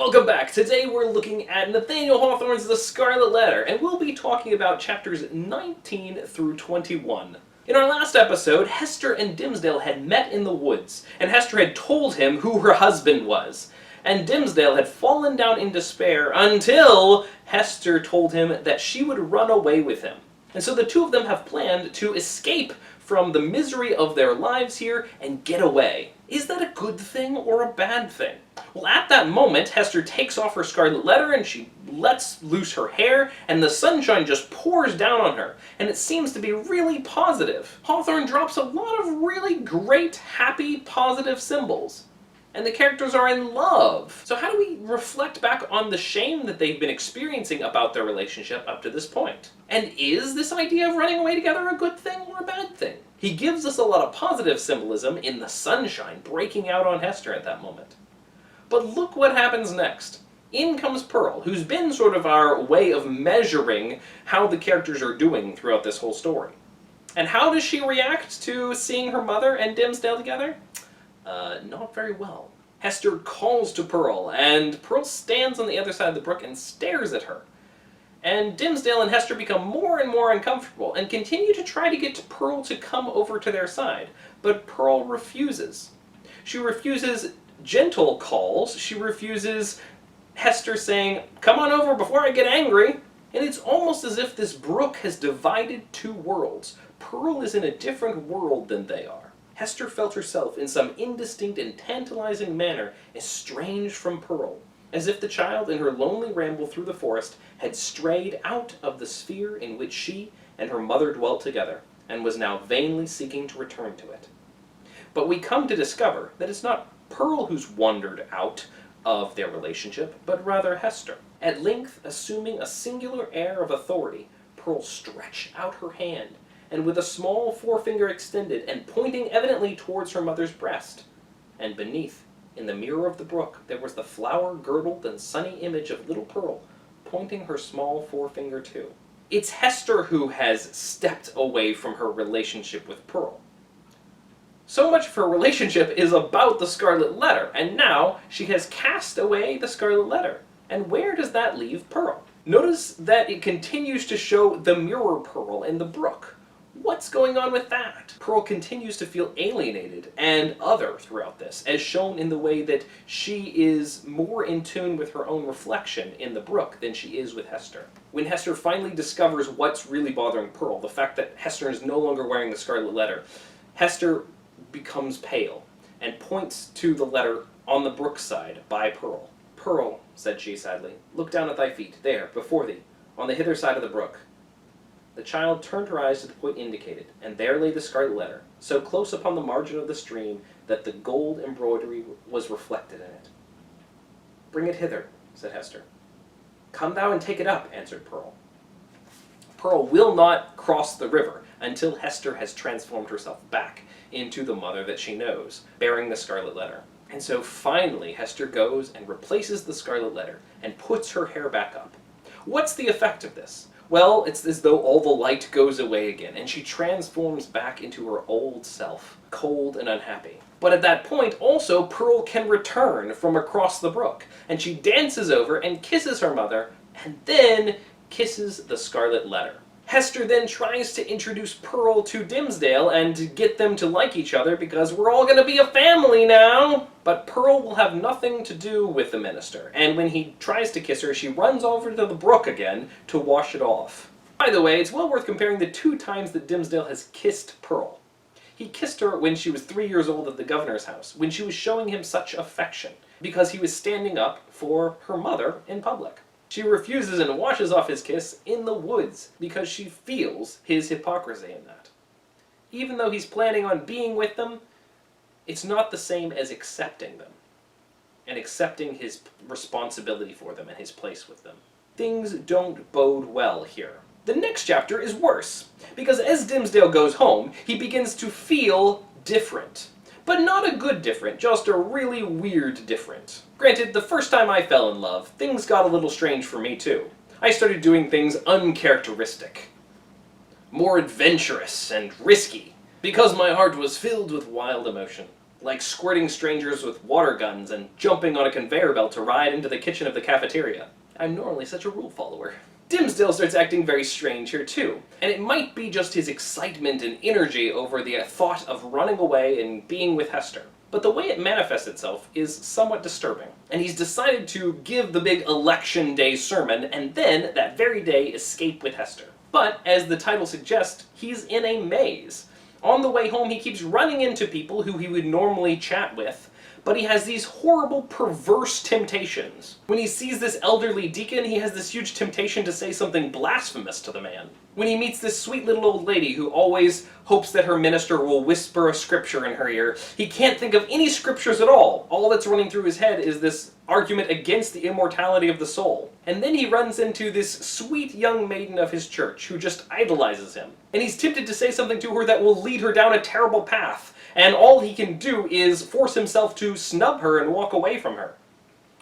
Welcome back! Today we're looking at Nathaniel Hawthorne's The Scarlet Letter, and we'll be talking about chapters 19 through 21. In our last episode, Hester and Dimmesdale had met in the woods, and Hester had told him who her husband was. And Dimmesdale had fallen down in despair until Hester told him that she would run away with him. And so the two of them have planned to escape from the misery of their lives here and get away. Is that a good thing or a bad thing? Well, at that moment, Hester takes off her scarlet letter and she lets loose her hair, and the sunshine just pours down on her, and it seems to be really positive. Hawthorne drops a lot of really great, happy, positive symbols. And the characters are in love. So how do we reflect back on the shame that they've been experiencing about their relationship up to this point? And is this idea of running away together a good thing or a bad thing? He gives us a lot of positive symbolism in the sunshine breaking out on Hester at that moment. But look what happens next. In comes Pearl, who's been sort of our way of measuring how the characters are doing throughout this whole story. And how does she react to seeing her mother and Dimmesdale together? Not very well. Hester calls to Pearl, and Pearl stands on the other side of the brook and stares at her. And Dimmesdale and Hester become more and more uncomfortable, and continue to try to get Pearl to come over to their side. But Pearl refuses. She refuses gentle calls. She refuses Hester saying, "Come on over before I get angry." And it's almost as if this brook has divided two worlds. Pearl is in a different world than they are. Hester felt herself, in some indistinct and tantalizing manner, estranged from Pearl, as if the child in her lonely ramble through the forest had strayed out of the sphere in which she and her mother dwelt together, and was now vainly seeking to return to it. But we come to discover that it's not Pearl who's wandered out of their relationship, but rather Hester. At length, assuming a singular air of authority, Pearl stretched out her hand, and with a small forefinger extended, and pointing evidently towards her mother's breast. And beneath, in the mirror of the brook, there was the flower-girdled and sunny image of little Pearl, pointing her small forefinger too. It's Hester who has stepped away from her relationship with Pearl. So much of her relationship is about the Scarlet Letter, and now she has cast away the Scarlet Letter. And where does that leave Pearl? Notice that it continues to show the mirror Pearl in the brook. What's going on with that? Pearl continues to feel alienated and other throughout this, as shown in the way that she is more in tune with her own reflection in the brook than she is with Hester. When Hester finally discovers what's really bothering Pearl, the fact that Hester is no longer wearing the Scarlet Letter, Hester becomes pale and points to the letter on the brook side by Pearl. "Pearl," said she sadly, "look down at thy feet, there, before thee, on the hither side of the brook." The child turned her eyes to the point indicated, and there lay the Scarlet Letter, so close upon the margin of the stream that the gold embroidery was reflected in it. "Bring it hither," said Hester. "Come thou and take it up," answered Pearl. Pearl will not cross the river until Hester has transformed herself back into the mother that she knows, bearing the Scarlet Letter. And so finally Hester goes and replaces the Scarlet Letter and puts her hair back up. What's the effect of this? Well, it's as though all the light goes away again, and she transforms back into her old self, cold and unhappy. But at that point, also, Pearl can return from across the brook, and she dances over and kisses her mother, and then kisses the Scarlet Letter. Hester then tries to introduce Pearl to Dimmesdale and get them to like each other because we're all going to be a family now. But Pearl will have nothing to do with the minister, and when he tries to kiss her, she runs over to the brook again to wash it off. By the way, it's well worth comparing the two times that Dimmesdale has kissed Pearl. He kissed her when she was 3 years old at the governor's house, when she was showing him such affection, because he was standing up for her mother in public. She refuses and washes off his kiss in the woods because she feels his hypocrisy in that. Even though he's planning on being with them, it's not the same as accepting them and accepting his responsibility for them and his place with them. Things don't bode well here. The next chapter is worse, because as Dimmesdale goes home, he begins to feel different. But not a good different, just a really weird different. Granted, the first time I fell in love, things got a little strange for me too. I started doing things uncharacteristic, more adventurous and risky, because my heart was filled with wild emotion. like squirting strangers with water guns and jumping on a conveyor belt to ride into the kitchen of the cafeteria. I'm normally such a rule follower. Dimmesdale starts acting very strange here too, and it might be just his excitement and energy over the thought of running away and being with Hester. But the way it manifests itself is somewhat disturbing, and he's decided to give the big election day sermon and then, that very day, escape with Hester. But, as the title suggests, he's in a maze. On the way home, he keeps running into people who he would normally chat with, but he has these horrible, perverse temptations. When he sees this elderly deacon, he has this huge temptation to say something blasphemous to the man. When he meets this sweet little old lady who always hopes that her minister will whisper a scripture in her ear, he can't think of any scriptures at all. All that's running through his head is this argument against the immortality of the soul. And then he runs into this sweet young maiden of his church who just idolizes him. And he's tempted to say something to her that will lead her down a terrible path. And all he can do is force himself to snub her and walk away from her.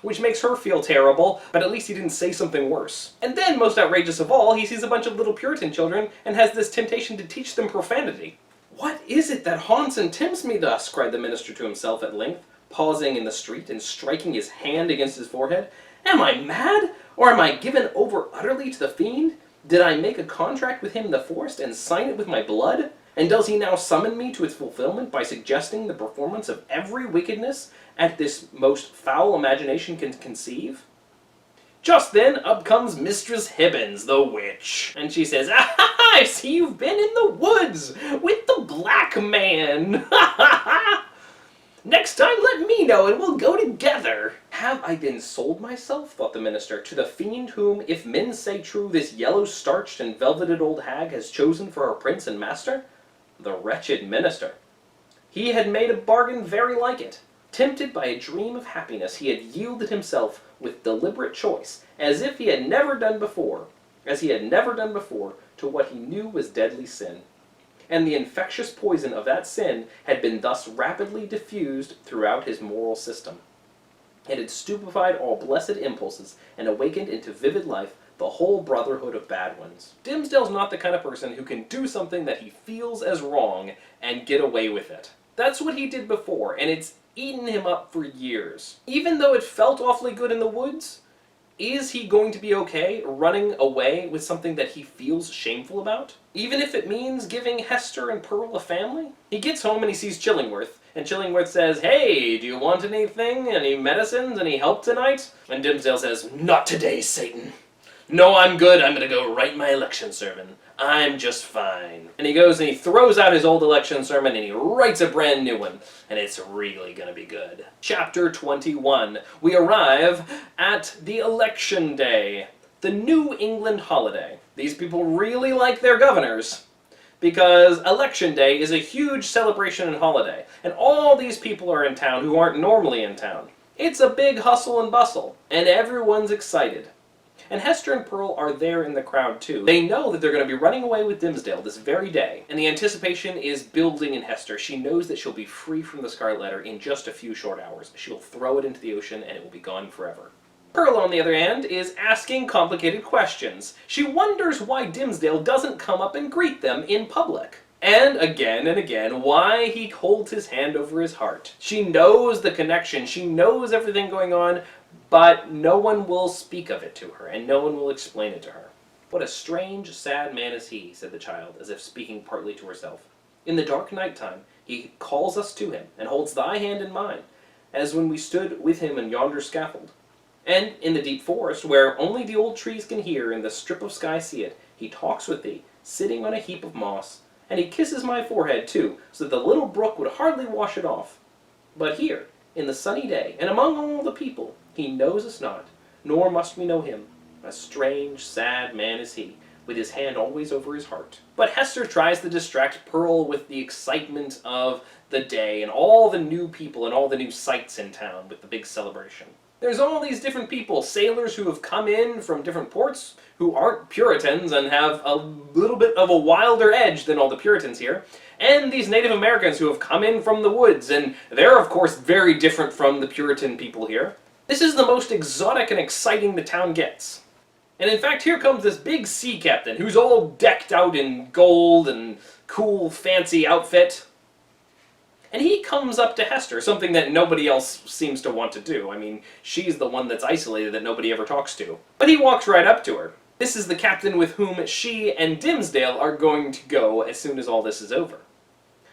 Which makes her feel terrible, but at least he didn't say something worse. And then, most outrageous of all, he sees a bunch of little Puritan children and has this temptation to teach them profanity. "What is it that haunts and tempts me thus?" cried the minister to himself at length, pausing in the street and striking his hand against his forehead. "Am I mad? Or am I given over utterly to the fiend? Did I make a contract with him in the forest and sign it with my blood? And does he now summon me to its fulfillment by suggesting the performance of every wickedness at this most foul imagination can conceive?" Just then, up comes Mistress Hibbins, the witch, and she says, "Ah, I see you've been in the woods with the black man. Next time let me know and we'll go together." "Have I then sold myself," thought the minister, "to the fiend whom, if men say true, this yellow-starched and velveted old hag has chosen for her prince and master?" The wretched minister. He had made a bargain very like it. Tempted by a dream of happiness, he had yielded himself with deliberate choice, as he had never done before, to what he knew was deadly sin. And the infectious poison of that sin had been thus rapidly diffused throughout his moral system. It had stupefied all blessed impulses and awakened into vivid life the whole brotherhood of bad ones. Dimmesdale's not the kind of person who can do something that he feels as wrong and get away with it. That's what he did before, and it's eaten him up for years. Even though it felt awfully good in the woods, is he going to be okay running away with something that he feels shameful about? Even if it means giving Hester and Pearl a family? He gets home and he sees Chillingworth, and Chillingworth says, "Hey, do you want anything? Any medicines? Any help tonight?" And Dimmesdale says, "Not today, Satan. No, I'm good. I'm going to go write my election sermon. I'm just fine." And he goes and he throws out his old election sermon and he writes a brand new one. And it's really going to be good. Chapter 21. We arrive at the election day. The New England holiday. These people really like their governors, because election day is a huge celebration and holiday. And all these people are in town who aren't normally in town. It's a big hustle and bustle. And everyone's excited. And Hester and Pearl are there in the crowd too. They know that they're going to be running away with Dimmesdale this very day, and the anticipation is building in Hester. She knows that she'll be free from the Scarlet Letter in just a few short hours. She'll throw it into the ocean and it will be gone forever. Pearl, on the other hand, is asking complicated questions. She wonders why Dimmesdale doesn't come up and greet them in public. And again, why he holds his hand over his heart. She knows the connection, she knows everything going on, but no one will speak of it to her, and no one will explain it to her. "What a strange, sad man is he," said the child, as if speaking partly to herself. "In the dark night time, he calls us to him, and holds thy hand in mine, as when we stood with him on yonder scaffold. And in the deep forest, where only the old trees can hear and the strip of sky see it, he talks with thee, sitting on a heap of moss, and he kisses my forehead, too, so that the little brook would hardly wash it off. But here, in the sunny day, and among all the people, he knows us not, nor must we know him. A strange, sad man is he, with his hand always over his heart." But Hester tries to distract Pearl with the excitement of the day, and all the new people and all the new sights in town with the big celebration. There's all these different people, sailors who have come in from different ports, who aren't Puritans and have a little bit of a wilder edge than all the Puritans here, and these Native Americans who have come in from the woods, and they're of course very different from the Puritan people here. This is the most exotic and exciting the town gets. And in fact, here comes this big sea captain who's all decked out in gold and cool, fancy outfit. And he comes up to Hester, something that nobody else seems to want to do. I mean, she's the one that's isolated that nobody ever talks to. But he walks right up to her. This is the captain with whom she and Dimmesdale are going to go as soon as all this is over.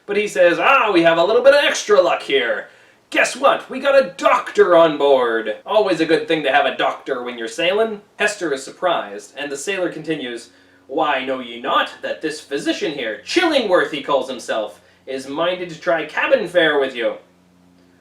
But he says, we have a little bit of extra luck here. Guess what? We got a doctor on board. Always a good thing to have a doctor when you're sailing. Hester is surprised, and the sailor continues, Why, know ye not that this physician here, Chillingworth he calls himself, is minded to try cabin fare with you?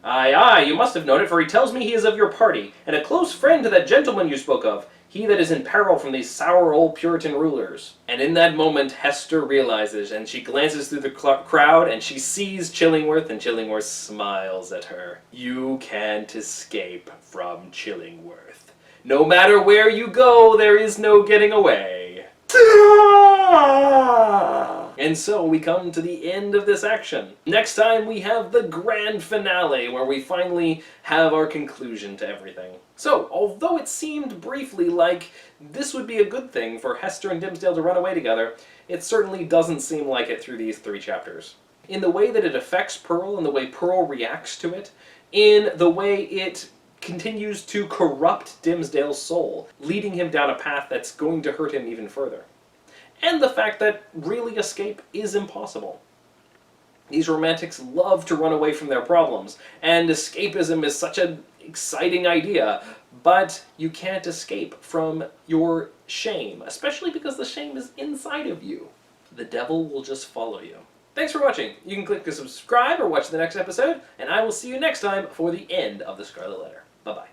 Aye, aye, you must have known it, for he tells me he is of your party, and a close friend to that gentleman you spoke of, he that is in peril from these sour old Puritan rulers. And in that moment, Hester realizes, and she glances through the crowd, and she sees Chillingworth, and Chillingworth smiles at her. You can't escape from Chillingworth. No matter where you go, there is no getting away. And so we come to the end of this action. Next time we have the grand finale, where we finally have our conclusion to everything. So, although it seemed briefly like this would be a good thing for Hester and Dimmesdale to run away together, it certainly doesn't seem like it through these 3 chapters. In the way that it affects Pearl, in the way Pearl reacts to it, in the way it continues to corrupt Dimmesdale's soul, leading him down a path that's going to hurt him even further. And the fact that really escape is impossible. These romantics love to run away from their problems, and escapism is such an exciting idea, but you can't escape from your shame, especially because the shame is inside of you. The devil will just follow you. Thanks for watching. You can click to subscribe or watch the next episode, and I will see you next time for the end of the Scarlet Letter. Bye-bye.